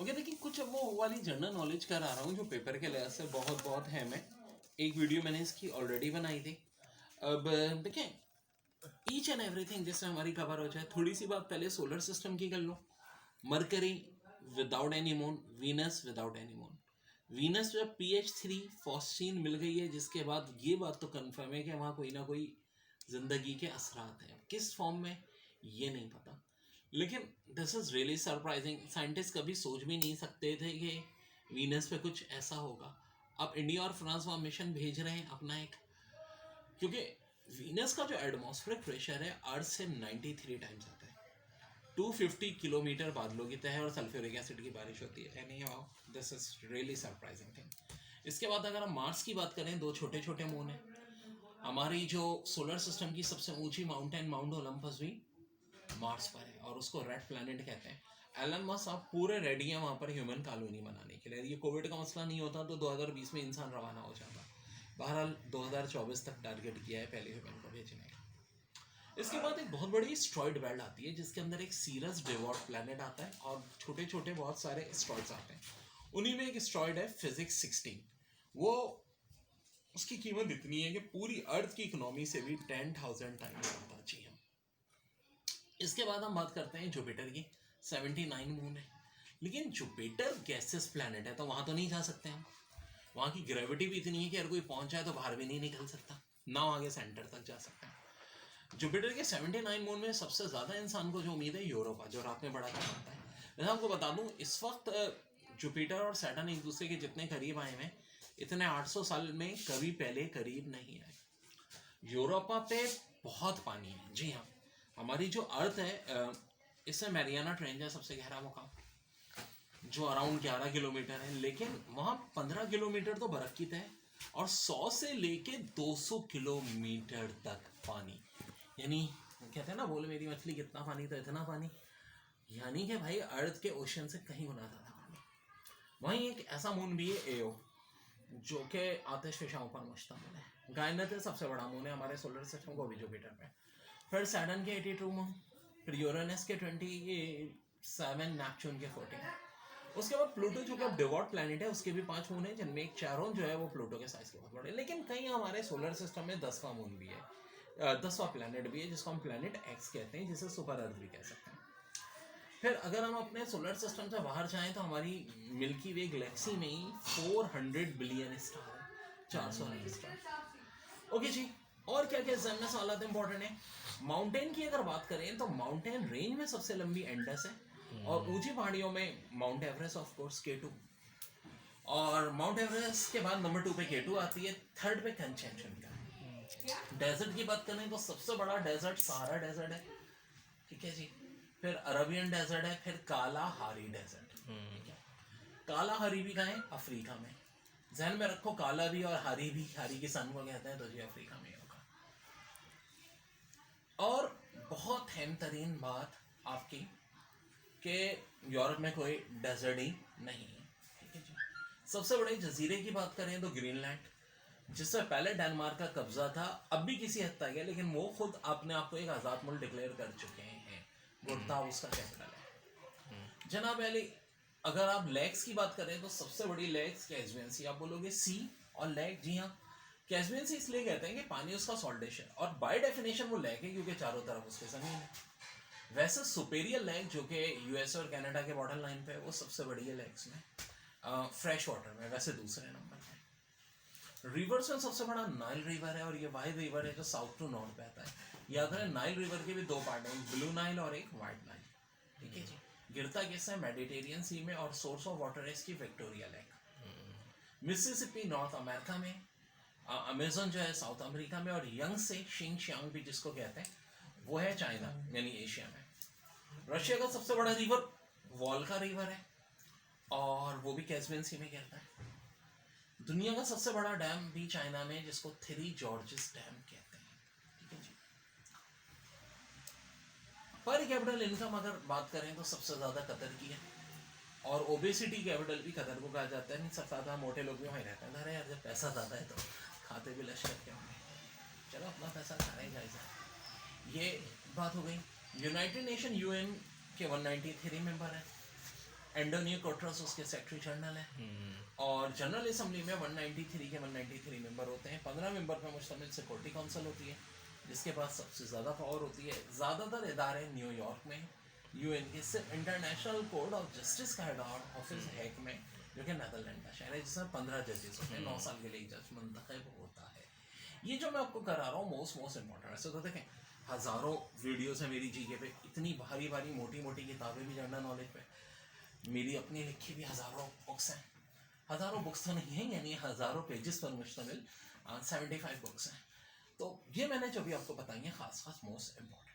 Okay देखिए, कुछ अब वो वाली जनरल नॉलेज करा रहा हूँ जो पेपर के लिहाज से बहुत बहुत है। मैं एक वीडियो मैंने इसकी ऑलरेडी बनाई थी। अब देखिए, ईच एंड एवरीथिंग जिससे हमारी कवर हो जाए, थोड़ी सी बात पहले सोलर सिस्टम की कर लो। Mercury without any moon, Venus without any moon. Venus में PH3 फॉस्फीन मिल गई है, जिसके बाद ये बात तो कन्फर्म है कि वहाँ कोई ना कोई जिंदगी के असरात हैं। किस फॉर्म में ये नहीं पता, लेकिन this is really surprising. Scientist कभी सोच भी नहीं सकते थे कि वीनस पे कुछ ऐसा होगा। अब इंडिया और फ्रांस वहाँ मिशन भेज रहे हैं अपना एक, क्योंकि वीनस का जो एटमॉस्फेरिक प्रेशर है अर्थ से 93 टाइम्स आता है। 250 किलोमीटर बादलों की तह है और सल्फ्यूरिक एसिड की बारिश होती है। Any how this is really surprising thing. इसके बाद अगर हम मार्स की बात करें, दो छोटे छोटे मून हैं। हमारी जो सोलर सिस्टम की सबसे ऊंची माउंटेन माउंट ओलंपस भी मार्स पर है और उसको रेड प्लैनेट कहते हैं। एलन मस्क आप पूरे रेडी हैं वहाँ पर ह्यूमन कॉलोनी बनाने के लिए। ये कोविड का मसला नहीं होता तो 2020 में इंसान रवाना हो जाता। बहरहाल 2024 तक टारगेट किया है पहले ह्यूमन को भेजने का। इसके बाद एक बहुत बड़ी एस्ट्रॉइड बेल्ट आती है जिसके अंदर एक सीरस डेवॉर्ट प्लैनेट आता है और छोटे छोटे बहुत सारे एस्ट्रॉइड्स आते हैं। उन्हीं में एक एस्ट्रॉइड है फिजिक्स 16। वो उसकी कीमत इतनी है कि पूरी अर्थ की इकोनॉमी से भी 10,000 टाइम्स ज़्यादा। जी हाँ। इसके बाद हम बात करते हैं जुपिटर की। 79 मून है, लेकिन जुपिटर गैसेस प्लैनेट है तो वहाँ तो नहीं जा सकते हम। वहाँ की ग्रेविटी भी इतनी है कि अगर कोई पहुँच जाए तो बाहर भी नहीं निकल सकता, ना आगे सेंटर तक जा सकता है। जुपिटर के 79 मून में सबसे ज़्यादा इंसान को जो उम्मीद है यूरोपा, जो रात में बड़ा चमकता है। मैं आपको बता दूं, इस वक्त जुपिटर और सैटर्न एक दूसरे के जितने करीब आए हैं, इतने 800 साल में कभी पहले करीब नहीं आए। यूरोपा पे बहुत पानी है। जी हाँ, हमारी जो अर्थ है इससे मैरियाना ट्रेंच है सबसे गहरा मुकाम, जो अराउंड 11 किलोमीटर है, लेकिन वहाँ 15 किलोमीटर तो बर्फ की तह और 100 से लेके 200 किलोमीटर तक पानी। यानी कहते हैं ना, बोले मेरी मछली कितना पानी तो इतना पानी। यानी कि भाई अर्थ के ओशन से कहीं गुना ज़्यादा पानी। वहीं एक ऐसा मून भी है एओ, जो कि आतिशफशाओं पर मुश्तमिल है। गायनत सबसे बड़ा मून है हमारे सोलर सिस्टम को भी जुपिटर पे। फिर सैटर्न के 82 मून, फिर यूरेनस के 27, नेपच्यून के 14। उसके बाद प्लूटो जो कि अब डिवॉट प्लैनेट है, उसके भी 5 मून है, जिनमें एक चारों जो है वो प्लूटो के साइज के बहुत बड़े। लेकिन कहीं हमारे सोलर सिस्टम में 10वां मून भी है, 10वां प्लैनेट भी है, जिसको हम प्लैनेट एक्स कहते हैं, जिसे सुपर अर्थ भी कह सकते हैं। फिर अगर हम अपने सोलर सिस्टम से बाहर जाएं तो हमारी मिल्की वे गैलेक्सी में ही 400 बिलियन स्टार है, 400 स्टार। ओके जी, और क्या क्या एग्जाम में सवाल इंपॉर्टेंट है। माउंटेन की अगर बात करें तो माउंटेन रेंज में सबसे लंबी एंडस है, और ऊंची पहाड़ियों में mount Everest of course K2। और माउंट एवरेस्ट के बाद नंबर 2 पे K2 आती है, थर्ड पे कंचनजंगा। डेजर्ट की बात करें तो सबसे बड़ा डेजर्ट सहारा डेजर्ट है, ठीक है जी। फिर अरबियन डेजर्ट है, फिर काला हारी डेजर्ट, ठीक है। काला हारी भी कहाँ है? अफ्रीका में। ध्यान में रखो, काला भी और हारी भी, हारी किसान को कहते हैं, तो जी अफ्रीका में होगा। और बहुत अहम तरीन बात आपकी कि यूरोप में कोई डेजर्ट ही नहीं है, ठीक है जी। सबसे बड़े जजीरे की बात करें तो ग्रीनलैंड, जिससे पहले डेनमार्क का कब्जा था, अब भी किसी हद तक है, लेकिन वो खुद अपने आप को एक आज़ाद मुल्क डिक्लेयर कर चुके हैं। गुड़गांव उसका कैपिटल है। जनाब अली, अगर आप लेक्स की बात करें तो सबसे बड़ी लेक्स कैस्पियन सी। आप बोलोगे सी और लेक, जी हाँ, कैस्पियन सी इसलिए कहते हैं कि पानी उसका सॉल्ट डिश है, और बाय डेफिनेशन वो लेक है क्योंकि चारों तरफ उसके ज़मीन है। वैसे सुपेरियर लेक जो कि यूएस और कनाडा के बॉर्डर लाइन पे है, वो सबसे बड़ी है लेक्स में, फ्रेश वाटर में वैसे दूसरे नंबर पे। रिवर्स में सबसे बड़ा नाइल रिवर है, और ये वाइड रिवर है जो साउथ टू नॉर्थ बहता है। याद रहे, नाइल रिवर के भी 2 पार्ट हैं, ब्लू नाइल और एक वाइट नाइल, ठीक है जी। गिरता किस है? मेडिटेरियन सी में, और सोर्स ऑफ वाटर है इसकी Victoria lake. Mississippi north America में, अमेजन जो है साउथ अमेरिका में, और यंग से शिंगशांग भी जिसको कहते हैं, वो है चाइना यानी एशिया में। रशिया का सबसे बड़ा रिवर वोल्गा रिवर है, और वो भी कैस्पियन सी में गिरता है। दुनिया का सबसे बड़ा डैम भी चाइना में, जिसको 3 जॉर्जेस डैम कहते हैं, ठीक है जी। पर कैपिटल इनकम अगर बात करें तो सबसे ज़्यादा कतर की है, और ओबेसिटी कैपिटल भी कतर को कहा जाता है। नहीं, सबसे ज़्यादा मोटे लोग भी वहीं रहते हैं। अरे यार, जब पैसा ज़्यादा है तो खाते भी लश्कर के होंगे, चलो अपना पैसा खाना ही जाए। ये बात हो गई। यूनाइटेड नेशन यूएन के 193 मेंबर है। एंटोनियो कोटरस उसके सेक्रेटरी जनरल हैं, और जनरल असम्बली में 193 के 193 मेंबर होते हैं। 15 मेंबर पर मुश्तमिल सिक्योरिटी काउंसिल होती है, जिसके पास सबसे ज़्यादा पावर होती है। ज़्यादातर इदारे न्यूयॉर्क में, यूएन के, सिर्फ इंटरनेशनल कोर्ट ऑफ जस्टिस का हेड ऑफिस हैग में, जो कि नेदरलैंड का शहर है, जिसमें 15 जजेस होते हैं। 9 साल के लिए एक जज मुंतखब होता है। ये जो मैं आपको करा रहा हूँ मोस्ट इम्पॉर्टेंट। ऐसे तो देखें, हज़ारों वीडियोस हैं मेरी जीके पे, इतनी भारी भारी मोटी मोटी किताबें भी जनरल नॉलेज पे, मेरी अपनी लिखी भी हज़ारों बुक्स हैं। हज़ारों बुक्स तो नहीं हैं, यानी हज़ारों पेजेस पर मुश्तमिल 75 बुक्स हैं। तो ये मैंने जो भी आपको बताई हैं खास मोस्ट इम्पॉर्टेंट